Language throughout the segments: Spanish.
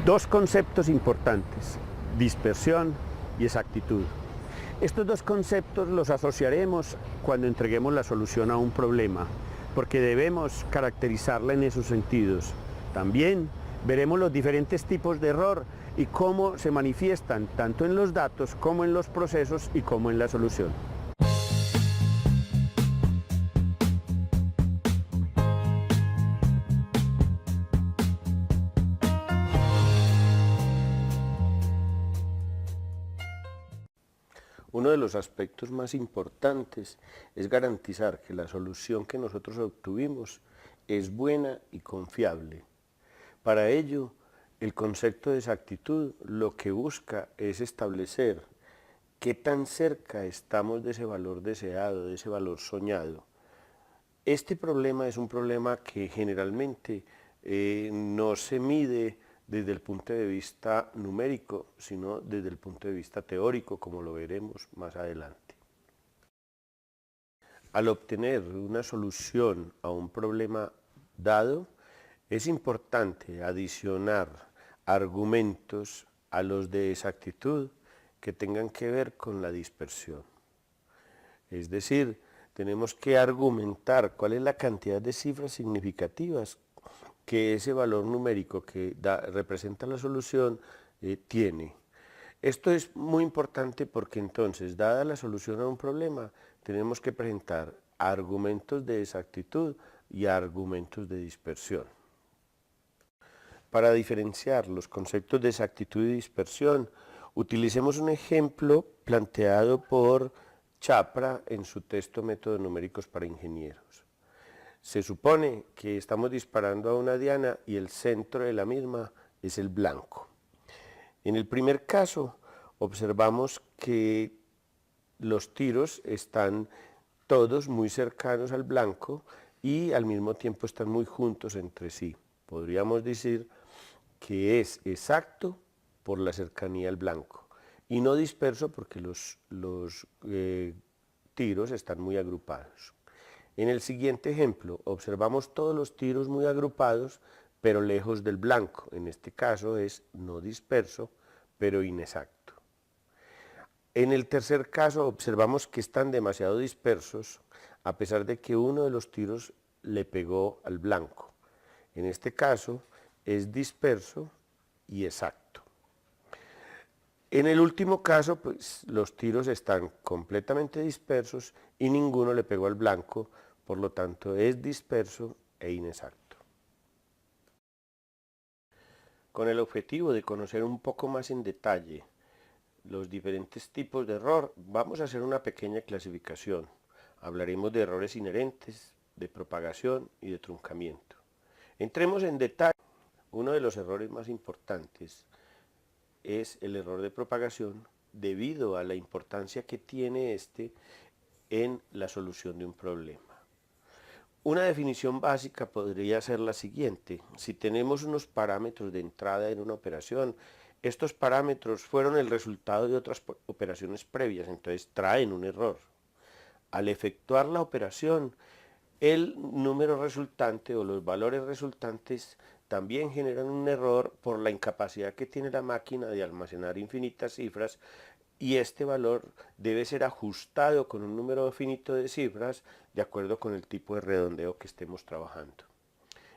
dos conceptos importantes: dispersión y exactitud. Estos dos conceptos los asociaremos cuando entreguemos la solución a un problema, porque debemos caracterizarla en esos sentidos. También veremos los diferentes tipos de error y cómo se manifiestan tanto en los datos como en los procesos y como en la solución. Uno de los aspectos más importantes es garantizar que la solución que nosotros obtuvimos es buena y confiable. Para ello, el concepto de exactitud lo que busca es establecer qué tan cerca estamos de ese valor deseado, de ese valor soñado. Este problema es un problema que generalmente no se mide desde el punto de vista numérico, sino desde el punto de vista teórico, como lo veremos más adelante. Al obtener una solución a un problema dado, es importante adicionar argumentos a los de exactitud que tengan que ver con la dispersión. Es decir, tenemos que argumentar cuál es la cantidad de cifras significativas que ese valor numérico que representa la solución tiene. Esto es muy importante porque entonces, dada la solución a un problema, tenemos que presentar argumentos de exactitud y argumentos de dispersión. Para diferenciar los conceptos de exactitud y dispersión, utilicemos un ejemplo planteado por Chapra en su texto Métodos numéricos para ingenieros. Se supone que estamos disparando a una diana y el centro de la misma es el blanco. En el primer caso, observamos que los tiros están todos muy cercanos al blanco y al mismo tiempo están muy juntos entre sí. Podríamos decir que es exacto por la cercanía al blanco y no disperso porque los tiros están muy agrupados. En el siguiente ejemplo, observamos todos los tiros muy agrupados, pero lejos del blanco. En este caso es no disperso, pero inexacto. En el tercer caso, observamos que están demasiado dispersos, a pesar de que uno de los tiros le pegó al blanco. En este caso, es disperso y exacto. En el último caso, pues, los tiros están completamente dispersos y ninguno le pegó al blanco, por lo tanto es disperso e inexacto. Con el objetivo de conocer un poco más en detalle los diferentes tipos de error, vamos a hacer una pequeña clasificación. Hablaremos de errores inherentes, de propagación y de truncamiento. Entremos en detalle. Uno de los errores más importantes es el error de propagación debido a la importancia que tiene este en la solución de un problema. Una definición básica podría ser la siguiente: si tenemos unos parámetros de entrada en una operación, estos parámetros fueron el resultado de otras operaciones previas, entonces traen un error. Al efectuar la operación, el número resultante o los valores resultantes también generan un error por la incapacidad que tiene la máquina de almacenar infinitas cifras, y este valor debe ser ajustado con un número finito de cifras de acuerdo con el tipo de redondeo que estemos trabajando.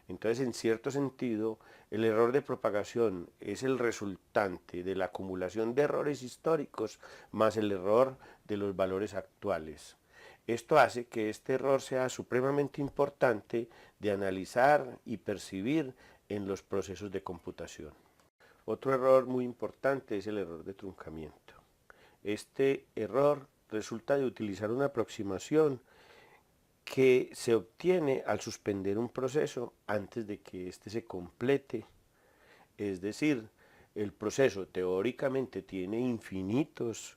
Entonces, en cierto sentido, el error de propagación es el resultante de la acumulación de errores históricos más el error de los valores actuales. Esto hace que este error sea supremamente importante de analizar y percibir en los procesos de computación. Otro error muy importante es el error de truncamiento. Este error resulta de utilizar una aproximación que se obtiene al suspender un proceso antes de que éste se complete. Es decir, el proceso teóricamente tiene infinitos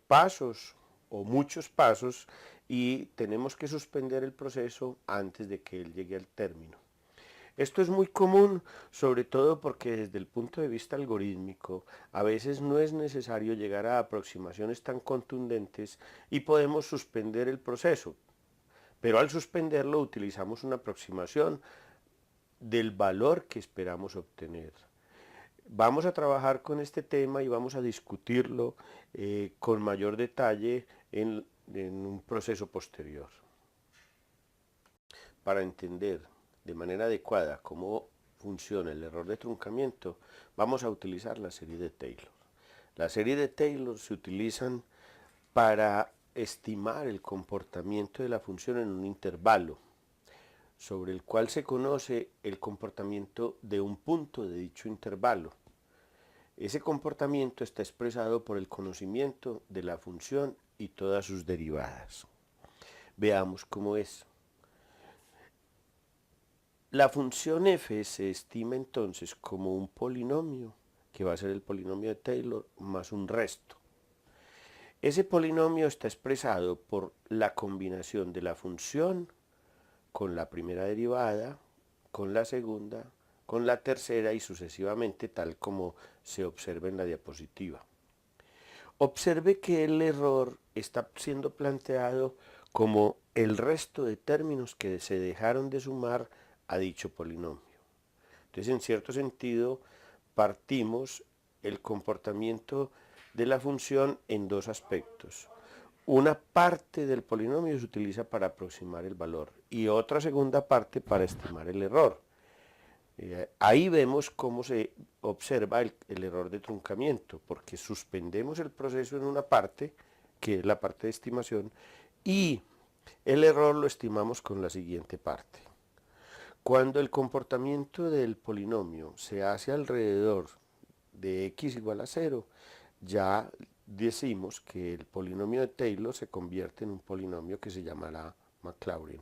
pasos o muchos pasos y tenemos que suspender el proceso antes de que él llegue al término. Esto es muy común, sobre todo porque desde el punto de vista algorítmico, a veces no es necesario llegar a aproximaciones tan contundentes y podemos suspender el proceso. Pero al suspenderlo utilizamos una aproximación del valor que esperamos obtener. Vamos a trabajar con este tema y vamos a discutirlo con mayor detalle en un proceso posterior. Para entender de manera adecuada cómo funciona el error de truncamiento, vamos a utilizar la serie de Taylor. La serie de Taylor se utilizan para estimar el comportamiento de la función en un intervalo, sobre el cual se conoce el comportamiento de un punto de dicho intervalo. Ese comportamiento está expresado por el conocimiento de la función y todas sus derivadas. Veamos cómo es. La función f se estima entonces como un polinomio, que va a ser el polinomio de Taylor, más un resto. Ese polinomio está expresado por la combinación de la función con la primera derivada, con la segunda, con la tercera y sucesivamente, tal como se observa en la diapositiva. Observe que el error está siendo planteado como el resto de términos que se dejaron de sumar a dicho polinomio. Entonces, en cierto sentido, partimos el comportamiento de la función en dos aspectos. Una parte del polinomio se utiliza para aproximar el valor y otra segunda parte para estimar el error. Ahí vemos cómo se observa el error de truncamiento, porque suspendemos el proceso en una parte, que es la parte de estimación, y el error lo estimamos con la siguiente parte. Cuando el comportamiento del polinomio se hace alrededor de x igual a 0, ya decimos que el polinomio de Taylor se convierte en un polinomio que se llamará Maclaurin.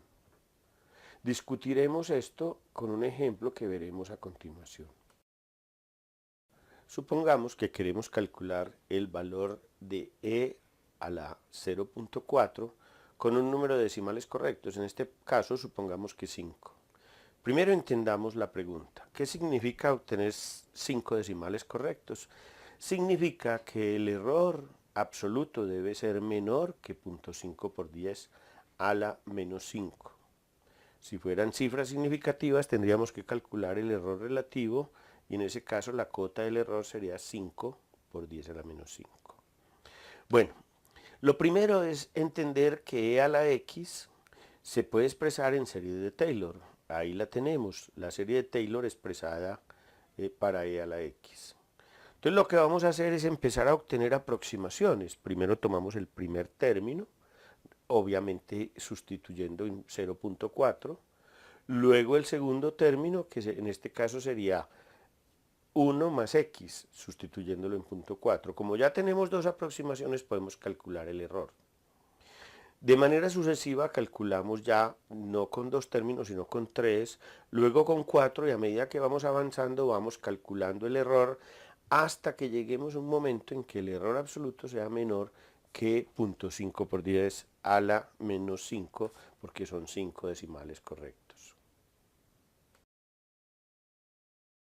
Discutiremos esto con un ejemplo que veremos a continuación. Supongamos que queremos calcular el valor de e a la 0.4 con un número de decimales correctos, en este caso supongamos que 5. Primero entendamos la pregunta. ¿Qué significa obtener 5 decimales correctos? Significa que el error absoluto debe ser menor que 0.5 por 10 a la menos 5. Si fueran cifras significativas tendríamos que calcular el error relativo y en ese caso la cota del error sería 5 por 10 a la menos 5. Bueno, lo primero es entender que e a la x se puede expresar en serie de Taylor. Ahí la tenemos, la serie de Taylor expresada para e a la x. Entonces lo que vamos a hacer es empezar a obtener aproximaciones. Primero tomamos el primer término, obviamente sustituyendo en 0.4. Luego el segundo término, que en este caso sería 1 más x, sustituyéndolo en 0.4. Como ya tenemos dos aproximaciones, podemos calcular el error. De manera sucesiva calculamos ya no con dos términos, sino con tres, luego con 4 y a medida que vamos avanzando vamos calculando el error hasta que lleguemos a un momento en que el error absoluto sea menor que 0.5 por 10 a la menos 5, porque son 5 decimales correctos.